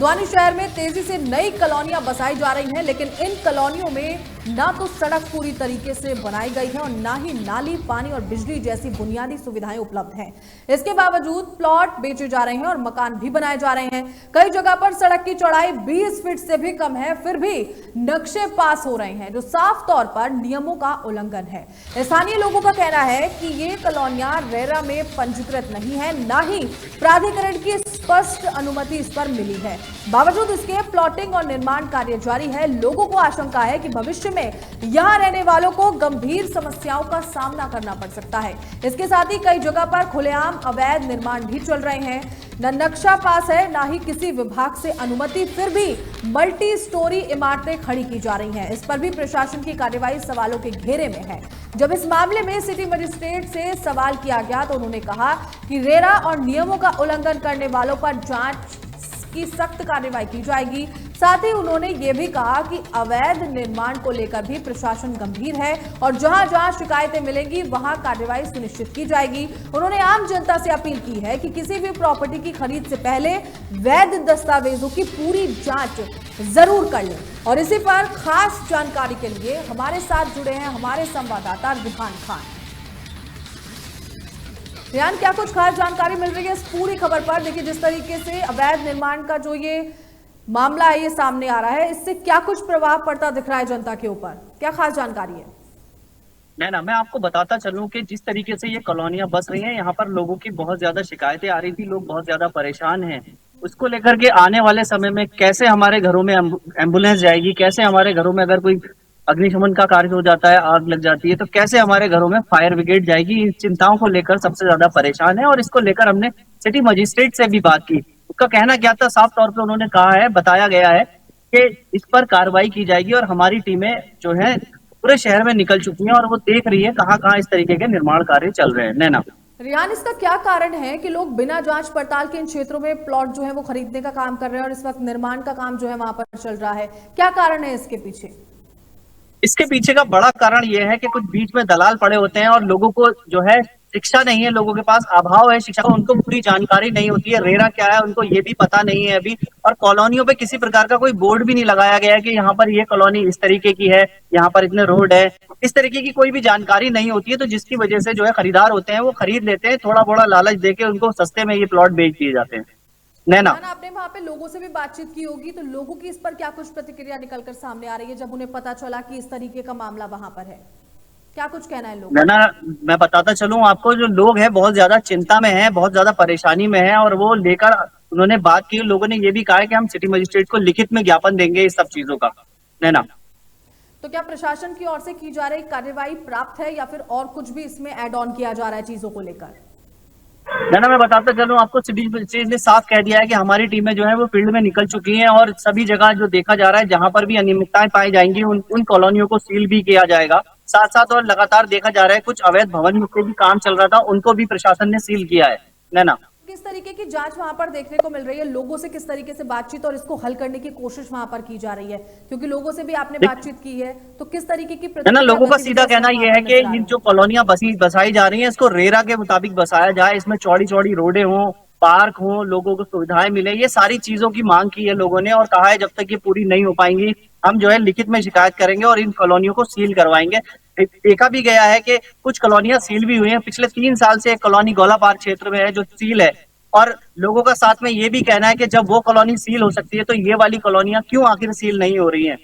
हल्द्वानी शहर में तेजी से नई कॉलोनियां बसाई जा रही हैं, लेकिन इन कॉलोनियों में ना तो सड़क पूरी तरीके से बनाई गई है और ना ही नाली, पानी और बिजली जैसी बुनियादी सुविधाएं उपलब्ध हैं। इसके बावजूद प्लॉट बेचे जा रहे हैं और मकान भी बनाए जा रहे हैं। कई जगह पर सड़क की चौड़ाई 20 फीट से भी कम है, फिर भी नक्शे पास हो रहे हैं जो साफ तौर पर नियमों का उल्लंघन है। स्थानीय लोगों का कहना है कि ये कॉलोनियां रेरा में पंजीकृत नहीं है, ना ही प्राधिकरण की स्पष्ट अनुमति इस पर मिली है। बावजूद इसके प्लॉटिंग और निर्माण कार्य जारी है। लोगों को आशंका है कि भविष्य में यहां रहने वालों को गंभीर समस्याओं का सामना करना पड़ सकता है। इसके साथ ही कई जगह पर खुलेआम अवैध निर्माण भी चल रहे हैं। न नक्शा पास है, ना ही किसी विभाग से अनुमति, फिर भी मल्टी स्टोरी इमारतें खड़ी की जा रही हैं। इस पर भी प्रशासन की कार्यवाही सवालों के घेरे में है। जब इस मामले में सिटी मजिस्ट्रेट से सवाल किया गया तो उन्होंने कहा कि रेरा और नियमों का उल्लंघन करने वालों पर जांच की सख्त कार्रवाई की जाएगी। साथ ही उन्होंने ये भी कहा कि अवैध निर्माण को लेकर भी प्रशासन गंभीर है और जहां जहां शिकायतें मिलेंगी वहां कार्रवाई सुनिश्चित की जाएगी। उन्होंने आम जनता से अपील की है कि किसी भी प्रॉपर्टी की खरीद से पहले वैध दस्तावेजों की पूरी जांच जरूर कर लें। और इसी पर खास जानकारी के लिए हमारे साथ जुड़े हैं हमारे संवाददाता रिहान खान। रिहान, क्या कुछ खास जानकारी मिल रही है इस पूरी खबर पर? देखिए, जिस तरीके से अवैध निर्माण का जो ये मामला है ये सामने आ रहा है, इससे क्या कुछ प्रभाव पड़ता दिख रहा है जनता के ऊपर? क्या खास जानकारी है? नैना, मैं आपको बताता चलूं कि जिस तरीके से ये कॉलोनियां बस रही हैं, यहाँ पर लोगों की बहुत ज्यादा शिकायतें आ रही थी, लोग बहुत ज्यादा परेशान हैं। उसको लेकर के आने वाले समय में कैसे हमारे घरों में एम्बुलेंस जाएगी, कैसे हमारे घरों में अगर कोई अग्निशमन का कार्य हो जाता है, आग लग जाती है, तो कैसे हमारे घरों में फायर ब्रिगेड जाएगी, इन चिंताओं को लेकर सबसे ज्यादा परेशान है। और इसको लेकर हमने सिटी मजिस्ट्रेट से भी बात की। उसका कहना क्या था, साफ तौर पर उन्होंने कहा है, बताया गया है कि इस पर कार्रवाई की जाएगी और हमारी टीमें जो है पूरे शहर में निकल चुकी हैं और वो देख रही है कहाँ कहाँ इस तरीके के निर्माण कार्य चल रहे हैं। नैना, रियान, इसका क्या कारण है कि लोग बिना जांच पड़ताल के इन क्षेत्रों में प्लॉट जो है वो खरीदने का काम कर रहे हैं और इस वक्त निर्माण का काम जो है वहां पर चल रहा है? क्या कारण है इसके पीछे? इसके पीछे का बड़ा कारण यह है कि कुछ बीच में दलाल पड़े होते हैं और लोगों को जो है शिक्षा नहीं है, लोगों के पास अभाव है शिक्षा का, उनको पूरी जानकारी नहीं होती है रेरा क्या है, उनको ये भी पता नहीं है अभी। और कॉलोनियों पे किसी प्रकार का कोई बोर्ड भी नहीं लगाया गया है कि यहाँ पर ये कॉलोनी इस तरीके की है, यहाँ पर इतने रोड है, इस तरीके की कोई भी जानकारी नहीं होती है। तो जिसकी वजह से जो है खरीदार होते हैं वो खरीद लेते हैं, थोड़ा बड़ा लालच देके उनको सस्ते में ये प्लॉट बेच दिए जाते हैं। नैना, आपने वहां पे लोगों से भी बातचीत की होगी, तो लोगों की इस पर क्या कुछ प्रतिक्रिया निकलकर सामने आ रही है जब उन्हें पता चला कि इस तरीके का मामला वहां पर है? क्या कुछ कहना है लोगों? नैना, मैं बताता चलूं आपको, जो लोग हैं बहुत ज्यादा चिंता में हैं, बहुत ज्यादा परेशानी में हैं और वो लेकर उन्होंने बात की। लोगों ने ये भी कहा है कि हम सिटी मजिस्ट्रेट को लिखित में ज्ञापन देंगे इस सब चीजों का। नैना, तो क्या प्रशासन की ओर से की जा रही कार्रवाई प्राप्त है या फिर और कुछ भी इसमें ऐड ऑन किया जा रहा है चीजों को लेकर? नैना, मैं बताता चलूं आपको, सिटी मजिस्ट्रेट ने साफ कह दिया है कि हमारी टीमें जो है वो फील्ड में निकल चुकी हैं और सभी जगह जो देखा जा रहा है जहां पर भी अनियमितताएं पाई जाएंगी उन कॉलोनियों को सील भी किया जाएगा। साथ साथ और लगातार देखा जा रहा है कुछ अवैध भवन पे भी काम चल रहा था, उनको भी प्रशासन ने सील किया है। नैना, किस तरीके की जांच वहां पर देखने को मिल रही है? लोगों से किस तरीके से बातचीत और इसको हल करने की कोशिश वहां पर की जा रही है? क्योंकि लोगों से भी आपने बातचीत की है, तो किस तरीके की ना लोगों का सीधा कहना यह है कि ये जो कॉलोनियां बसाई जा रही हैं इसको रेरा के मुताबिक बसाया जाए, इसमें चौड़ी चौड़ी रोडें हों, पार्क हों, लोगों को सुविधाएं मिले, ये सारी चीजों की मांग की है लोगों ने और कहा है जब तक ये पूरी नहीं हो पाएंगी हम जो है लिखित में शिकायत करेंगे और इन कॉलोनियों को सील करवाएंगे। देखा भी गया है कि कुछ कॉलोनियां सील भी हुई हैं। पिछले 3 साल से एक कॉलोनी गौला पार्क क्षेत्र में है जो सील है और लोगों का साथ में ये भी कहना है कि जब वो कॉलोनी सील हो सकती है तो ये वाली कॉलोनियां क्यों आखिर सील नहीं हो रही हैं।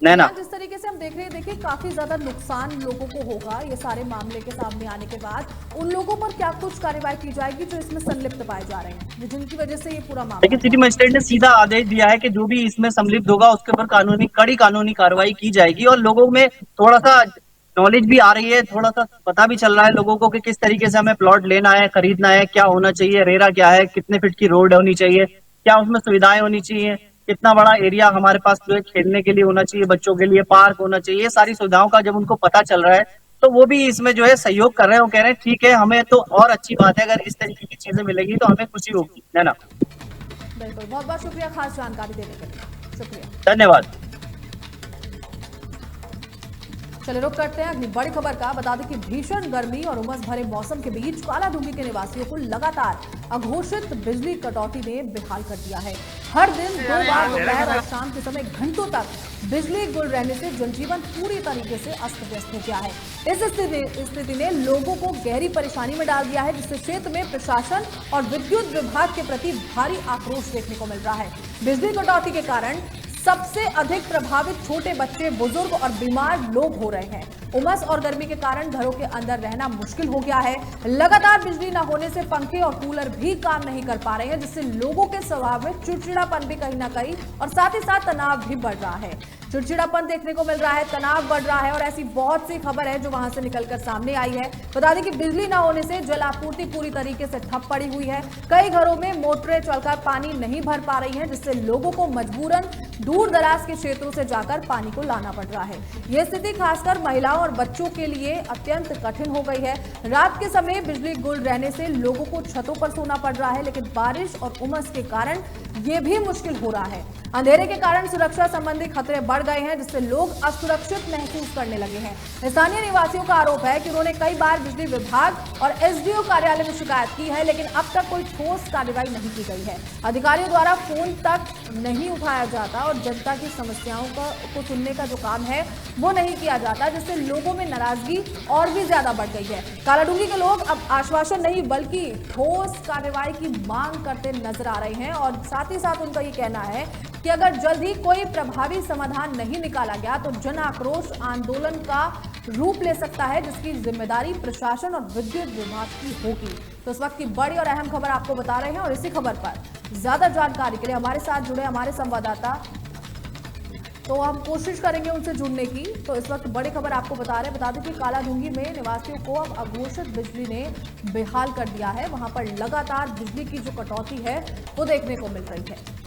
नैना, जिस तरीके से हम देख रहे हैं, देखिए काफी ज्यादा नुकसान लोगों को होगा ये सारे मामले के सामने आने के बाद। उन लोगों पर क्या कुछ कार्रवाई की जाएगी जो इसमें संलिप्त पाए जा रहे हैं, जिनकी वजह से ये पूरा मामला? लेकिन सिटी मजिस्ट्रेट ने सीधा आदेश दिया है कि जो भी इसमें सम्मिलित होगा उसके ऊपर कड़ी कानूनी कार्रवाई की जाएगी। और लोगों में थोड़ा सा नॉलेज भी आ रही है, थोड़ा सा पता भी चल रहा है लोगों को कि किस तरीके से हमें प्लॉट लेना है, खरीदना है, क्या होना चाहिए, रेरा क्या है, कितने फीट की रोड होनी चाहिए, क्या उसमें सुविधाएं होनी चाहिए, कितना बड़ा एरिया हमारे पास जो है खेलने के लिए होना चाहिए, बच्चों के लिए पार्क होना चाहिए। सारी सुविधाओं का जब उनको पता चल रहा है तो वो भी इसमें जो है सहयोग कर रहे हैं। वो कह रहे हैं ठीक है, हमें तो और अच्छी बात है, अगर इस तरीके की चीजें मिलेगी तो हमें खुशी होगी। है ना? बिल्कुल, बहुत बहुत शुक्रिया खास जानकारी देने के लिए। शुक्रिया, धन्यवाद। चलिए रुक करते हैं अगली बड़ी खबर का। बता दें कि भीषण गर्मी और उमस भरे मौसम के बीच कालाडूंगी के निवासियों को लगातार अघोषित बिजली कटौती ने बेहाल कर दिया है। हर दिन 2 बार दोपहर और शाम के समय घंटों तक बिजली गुल रहने से जनजीवन पूरी तरीके से अस्त व्यस्त हो गया है। इस स्थिति ने लोगों को गहरी परेशानी में डाल दिया है, जिससे क्षेत्र में प्रशासन और विद्युत विभाग के प्रति भारी आक्रोश देखने को मिल रहा है। बिजली कटौती के कारण सबसे अधिक प्रभावित छोटे बच्चे, बुजुर्ग और बीमार लोग हो रहे हैं। उमस और गर्मी के कारण घरों के अंदर रहना मुश्किल हो गया है। लगातार बिजली न होने से पंखे और कूलर भी काम नहीं कर पा रहे हैं, जिससे लोगों के स्वभाव में चिड़चिड़ापन भी कहीं ना कहीं और साथ ही साथ तनाव भी बढ़ रहा है। चिड़चिड़ापन देखने को मिल रहा है, तनाव बढ़ रहा है और ऐसी बहुत सी खबर है जो वहां से निकलकर सामने आई है। बता दें कि बिजली न होने से जल आपूर्ति पूरी तरीके से ठप पड़ी हुई है। कई घरों में मोटरें चलकर पानी नहीं भर पा रही हैं, जिससे लोगों को मजबूरन दूर दराज के क्षेत्रों से जाकर पानी को लाना पड़ रहा है। यह स्थिति खासकर महिलाओं और बच्चों के लिए अत्यंत कठिन हो गई है। रात के समय बिजली गुल रहने से लोगों को छतों पर सोना पड़ रहा है, लेकिन बारिश और उमस के कारण यह भी मुश्किल हो रहा है। अंधेरे के कारण सुरक्षा संबंधी खतरे बढ़ गए हैं, जिससे लोग असुरक्षित महसूस करने लगे हैं। स्थानीय निवासियों का आरोप है कि उन्होंने कई बार बिजली विभाग और एसडीओ कार्यालय में शिकायत की है, लेकिन अब तक कोई ठोस कार्रवाई नहीं की गई है। अधिकारियों द्वारा फोन तक नहीं उठाया जाता और जनता की समस्याओं को सुनने का जो काम है वो नहीं किया जाता, जिससे लोगों में नाराजगी और भी ज्यादा बढ़ गई है। कालाडूंगी के लोग अब आश्वासन नहीं बल्कि ठोस कार्रवाई की मांग करते नजर आ रहे हैं और साथ ही साथ उनका ये कहना है कि अगर जल्द ही कोई प्रभावी समाधान नहीं निकाला गया तो जन आक्रोश आंदोलन का रूप ले सकता है, जिसकी जिम्मेदारी प्रशासन और विद्युत विभाग की होगी। तो इस वक्त की बड़ी और अहम खबर आपको बता रहे हैं और इसी खबर पर ज्यादा जानकारी के लिए हमारे साथ जुड़े हमारे संवाददाता, तो हम कोशिश करेंगे उनसे जुड़ने की। तो इस वक्त बड़ी खबर आपको बता दें कि कालाडूंगी में निवासियों को अब अघोषित बिजली ने बेहाल कर दिया है। वहां पर लगातार बिजली की जो कटौती है वो देखने को मिल रही है।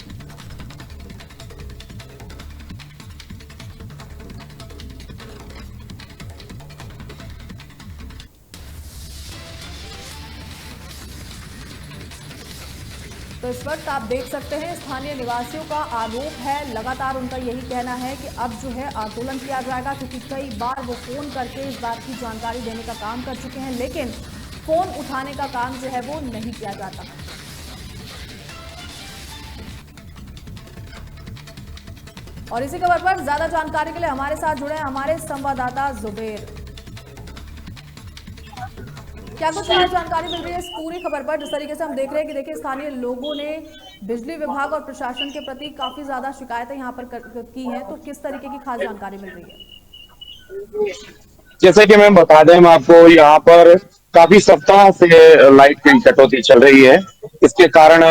तो इस वक्त आप देख सकते हैं स्थानीय निवासियों का आरोप है, लगातार उनका यही कहना है कि अब जो है आंदोलन किया जाएगा, क्योंकि कई बार वो फोन करके इस बात की जानकारी देने का काम कर चुके हैं, लेकिन फोन उठाने का काम जो है वो नहीं किया जाता। और इसी खबर पर ज्यादा जानकारी के लिए हमारे साथ जुड़े हमारे संवाददाता जुबेर। क्या कुछ और जानकारी मिल रही है इस पूरी खबर पर? जिस तरीके से हम देख रहे हैं कि देखिए स्थानीय लोगों ने बिजली विभाग और प्रशासन के प्रति काफी ज्यादा शिकायतें यहाँ पर की हैं, तो किस तरीके की खास जानकारी मिल रही है? जैसे कि मैं बता दें, हम आपको यहाँ पर काफी सप्ताह से लाइट की कटौती चल रही है। इसके कारण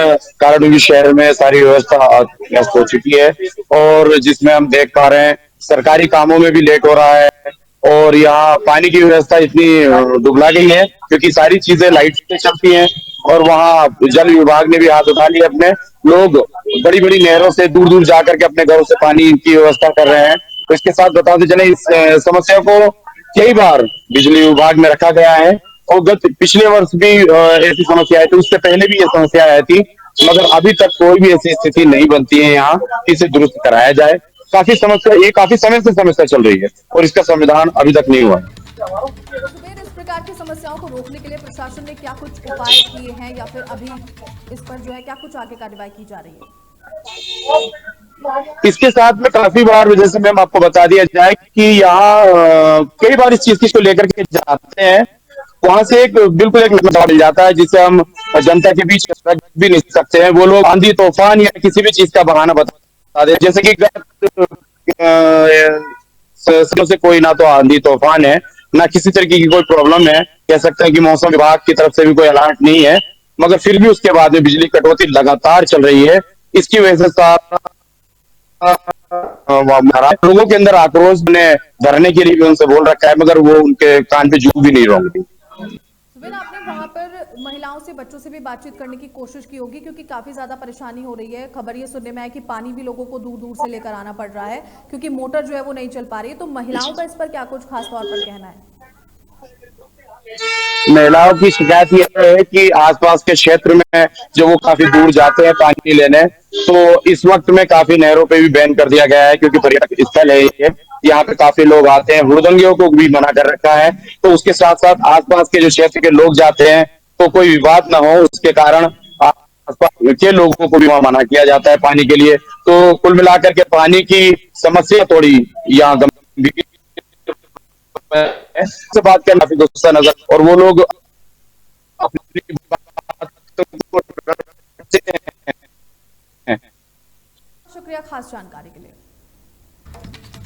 कालाडूंगी शहर में सारी व्यवस्था नष्ट हो चुकी है और जिसमें हम देख पा रहे हैं सरकारी कामों में भी लेट हो रहा है और यहाँ पानी की व्यवस्था इतनी दुबला गई है क्योंकि सारी चीजें लाइट से चलती हैं और वहाँ जल विभाग ने भी हाथ उठा लिए अपने। लोग बड़ी बड़ी नहरों से दूर दूर जाकर के अपने घरों से पानी की व्यवस्था कर रहे हैं। तो इसके साथ बताते चले इस समस्या को कई बार बिजली विभाग में रखा गया है और पिछले वर्ष भी ऐसी समस्या आई थी, उससे पहले भी ये समस्या आई थी, मगर अभी तक कोई भी ऐसी स्थिति नहीं बनती है यहाँ कि इसे दुरुस्त कराया जाए। काफी समय से समस्या चल रही है और इसका समाधान अभी तक नहीं हुआ है। इस प्रकार की समस्याओं को रोकने के लिए प्रशासन ने क्या कुछ उपाय किए हैं या फिर अभी इस पर जो है क्या कुछ आगे कार्रवाई की जा रही है? इसके साथ में काफी बार, जैसे मैम आपको बता दिया जाए कि यहाँ कई बार इस चीज को लेकर के जाते हैं, वहां से बिल्कुल एक नतीजा मिल जाता है जिससे हम जनता के बीच रख भी नहीं सकते हैं। वो लोग आंधी तूफान या किसी भी चीज का बहाना बता दे, जैसे कि से कोई ना तो आंधी तूफान है ना किसी तरीके की कोई प्रॉब्लम है, कह सकते हैं कि मौसम विभाग की तरफ से भी कोई अलर्ट नहीं है, मगर फिर भी उसके बाद में बिजली कटौती लगातार चल रही है। इसकी वजह से लोगों के अंदर आक्रोश ने भरने के लिए भी उनसे बोल रखा है, मगर वो उनके कान पे जू भी नहीं रही। आपने वहां पर महिलाओं से, बच्चों से भी बातचीत करने की कोशिश की होगी, क्योंकि काफी ज्यादा परेशानी हो रही है। खबर ये सुनने में है कि पानी भी लोगों को दूर दूर से लेकर आना पड़ रहा है क्योंकि मोटर जो है वो नहीं चल पा रही है। तो महिलाओं का इस पर क्या कुछ खास तौर पर कहना है? महिलाओं की शिकायत यह है कि आसपास के क्षेत्र में जो वो काफी दूर जाते हैं पानी लेने, तो इस वक्त में काफी नहरों पे भी बैन कर दिया गया है क्योंकि पर्यटक स्थल है ये, यहाँ पे काफी लोग आते हैं, हुड़दंगियों को भी मना कर रखा है। तो उसके साथ साथ आसपास के जो क्षेत्र के लोग जाते हैं तो कोई विवाद ना हो, उसके कारण आसपास के लोगों को भी वहां मना किया जाता है पानी के लिए। तो कुल मिलाकर के पानी की समस्या थोड़ी यहाँ गंभीर है। से बात करना काफी गुस्सा नजर, और वो लोग अपनी बातों को रखते हैं। शुक्रिया खास जानकारी के लिए।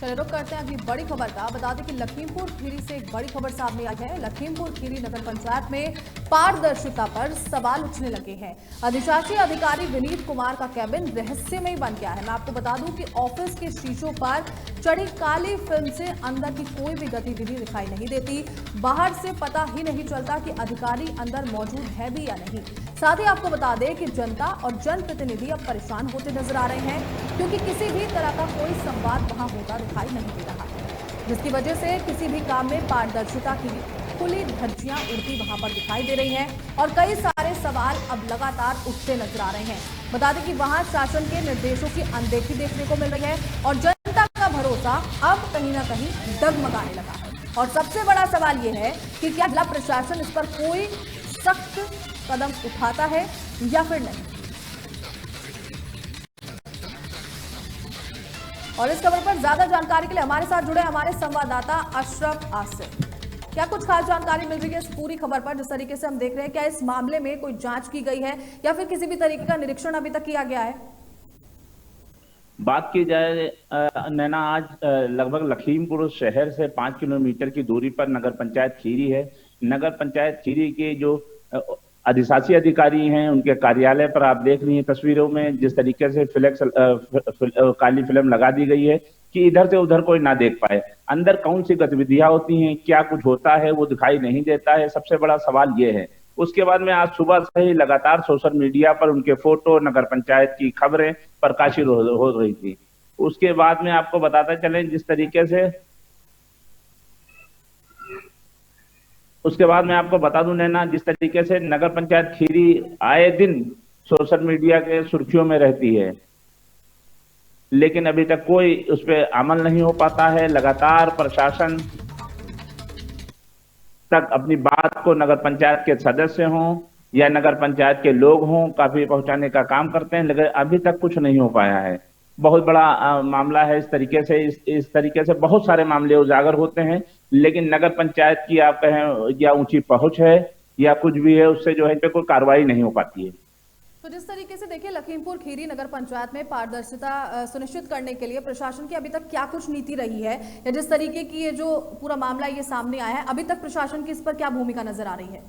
चलिए रुक करते हैं अगली बड़ी खबर का। बता दें कि लखीमपुर खीरी से एक बड़ी खबर सामने आई है। लखीमपुर खीरी नगर पंचायत में पारदर्शिता पर सवाल उठने लगे हैं। अधिशासी अधिकारी विनीत कुमार का कैबिन रहस्यमय बन गया है। मैं आपको बता दूं कि ऑफिस के शीशों पर चढ़ी काली फिल्म से अंदर की कोई भी गतिविधि दिखाई नहीं देती। बाहर से पता ही नहीं चलता कि अधिकारी अंदर मौजूद है भी या नहीं। साथ ही आपको बता दें कि जनता और जनप्रतिनिधि अब परेशान होते नजर आ रहे हैं, क्योंकि किसी भी तरह का कोई संवाद वहां होता दिखाई नहीं दे रहा है, जिसकी वजह से किसी भी काम में पारदर्शिता की खुली धज्जियां उड़ती वहां पर दिखाई दे रही हैं और कई सारे सवाल अब लगातार उठते नजर आ रहे हैं। बता दें कि वहां शासन के निर्देशों की अनदेखी देखने को मिल रही है और जनता का भरोसा अब कहीं ना कहीं डगमगाने लगा है। और सबसे बड़ा सवाल यह है कि क्या जिला प्रशासन इस पर कोई सख्त कदम उठाता है या फिर नहीं। और इस खबर पर ज्यादा जानकारी के लिए हमारे साथ जुड़े हमारे संवाददाता अशरफ आसिफ। क्या कुछ खास जानकारी मिल रही है इस पूरी खबर पर? जिस तरीके से हम देख रहे हैं, क्या इस मामले में कोई जांच की गई है या फिर किसी भी तरीके का निरीक्षण अभी तक किया गया है? बात की जाए नैना, आज लगभग लखीमपुर शहर से 5 किलोमीटर की दूरी पर नगर पंचायत खीरी है। नगर पंचायत खीरी के जो अधिशासी अधिकारी हैं, उनके कार्यालय पर आप देख रही हैं तस्वीरों में जिस तरीके से फ्लेक्स काली फिल्म लगा दी गई है कि इधर से उधर कोई ना देख पाए। अंदर कौन सी गतिविधियां होती हैं, क्या कुछ होता है, वो दिखाई नहीं देता है। सबसे बड़ा सवाल ये है। उसके बाद में आज सुबह से ही लगातार सोशल मीडिया पर उनके फोटो, नगर पंचायत की खबरें प्रकाशित हो रही थी। उसके बाद में आपको बताते चलें जिस तरीके से उसके बाद मैं आपको बता दूं नैना, जिस तरीके से नगर पंचायत खीरी आए दिन सोशल मीडिया के सुर्खियों में रहती है, लेकिन अभी तक कोई उस पर अमल नहीं हो पाता है। लगातार प्रशासन तक अपनी बात को नगर पंचायत के सदस्य हों या नगर पंचायत के लोग हों, काफी पहुंचाने का काम करते हैं, लेकिन अभी तक कुछ नहीं हो पाया है। बहुत बड़ा मामला है। इस तरीके से बहुत सारे मामले उजागर होते हैं, लेकिन नगर पंचायत की आप कहें या ऊंची पहुंच है या कुछ भी है, उससे जो है इस पे कोई कार्रवाई नहीं हो पाती है। तो जिस तरीके से देखिए, लखीमपुर खीरी नगर पंचायत में पारदर्शिता सुनिश्चित करने के लिए प्रशासन की अभी तक क्या कुछ नीति रही है, या जिस तरीके की ये जो पूरा मामला ये सामने आया है, अभी तक प्रशासन की इस पर क्या भूमिका नजर आ रही है?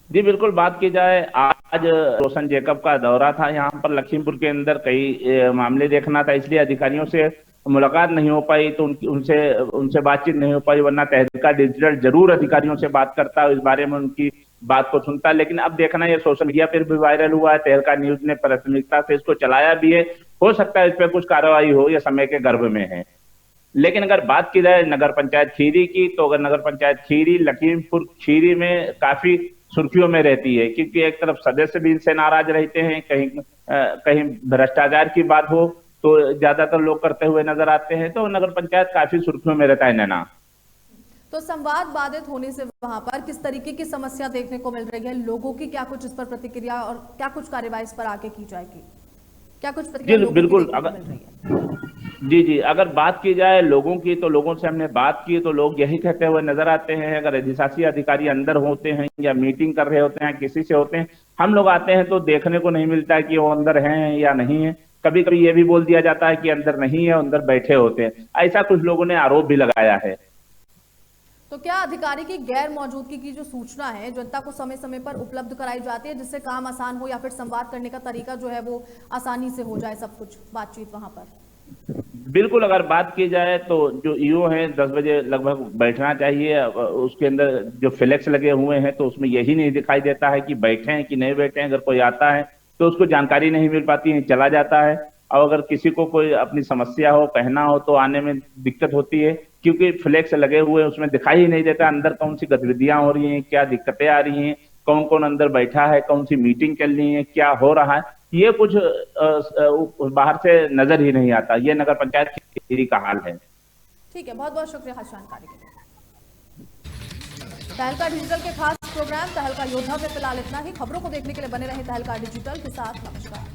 जी बिल्कुल, बात की जाए, आज रोशन जैकब का दौरा था यहाँ पर लखीमपुर के अंदर, कई मामले देखना था, इसलिए अधिकारियों से मुलाकात नहीं हो पाई, तो उनसे बातचीत नहीं हो पाई। वरना तहलका डिजिटल जरूर अधिकारियों से बात करता, इस बारे में उनकी बात को सुनता। लेकिन अब देखना, ये सोशल मीडिया पर भी वायरल हुआ है, तहलका न्यूज ने प्राथमिकता से इसको चलाया भी है। हो सकता है इस पर कुछ कार्रवाई हो, या समय के गर्भ में है। लेकिन अगर बात की जाए नगर पंचायत खीरी की, तो अगर नगर पंचायत खीरी लखीमपुर खीरी में काफी सुर्खियों में रहती है, क्योंकि एक तरफ सदस्य भी इनसे नाराज रहते हैं, कहीं भ्रष्टाचार की बात हो तो ज्यादातर लोग करते हुए नजर आते हैं, तो नगर पंचायत काफी सुर्खियों में रहता है नैना। तो संवाद बाधित होने से वहां पर किस तरीके की समस्या देखने को मिल रही है? लोगों की क्या कुछ इस पर प्रतिक्रिया और क्या कुछ कार्यवाही इस पर आगे की जाएगी? क्या कुछ प्रतिक्रिया बिल्कुल, जी, अगर बात की जाए लोगों की, तो लोगों से हमने बात की तो लोग यही कहते हुए नजर आते हैं, अगर अधिशासी अधिकारी अंदर होते हैं या मीटिंग कर रहे होते हैं, किसी से होते हैं, हम लोग आते हैं तो देखने को नहीं मिलता है कि वो अंदर हैं या नहीं है। कभी कभी ये भी बोल दिया जाता है कि अंदर नहीं है, अंदर बैठे होते हैं। ऐसा कुछ लोगों ने आरोप भी लगाया है। तो क्या अधिकारी की गैर मौजूदगी की जो सूचना है जनता को समय समय पर उपलब्ध कराई जाती है, जिससे काम आसान हो, या फिर संवाद करने का तरीका जो है वो आसानी से हो जाए, सब कुछ बातचीत वहां पर? बिल्कुल, अगर बात की जाए तो जो ईओ हैं 10 बजे लगभग बैठना चाहिए। उसके अंदर जो फ्लेक्स लगे हुए हैं तो उसमें यही नहीं दिखाई देता है कि बैठे हैं कि नहीं बैठे हैं। अगर कोई आता है तो उसको जानकारी नहीं मिल पाती है, चला जाता है। और अगर किसी को कोई अपनी समस्या हो, कहना हो, तो आने में दिक्कत होती है, क्योंकि फ्लेक्स लगे हुए उसमें दिखाई ही नहीं देता अंदर कौन सी गतिविधियां हो रही हैं, क्या दिक्कतें आ रही हैं, कौन कौन अंदर बैठा है, कौन सी मीटिंग चल रही है, क्या हो रहा है, ये कुछ बाहर से नजर ही नहीं आता। ये नगर पंचायत खीरी का हाल है। ठीक है, बहुत बहुत शुक्रिया जानकारी के लिए। तहलका डिजिटल के खास प्रोग्राम तहलका योद्धा में फिलहाल इतना ही। खबरों को देखने के लिए बने रहे तहलका डिजिटल के साथ। नमस्कार।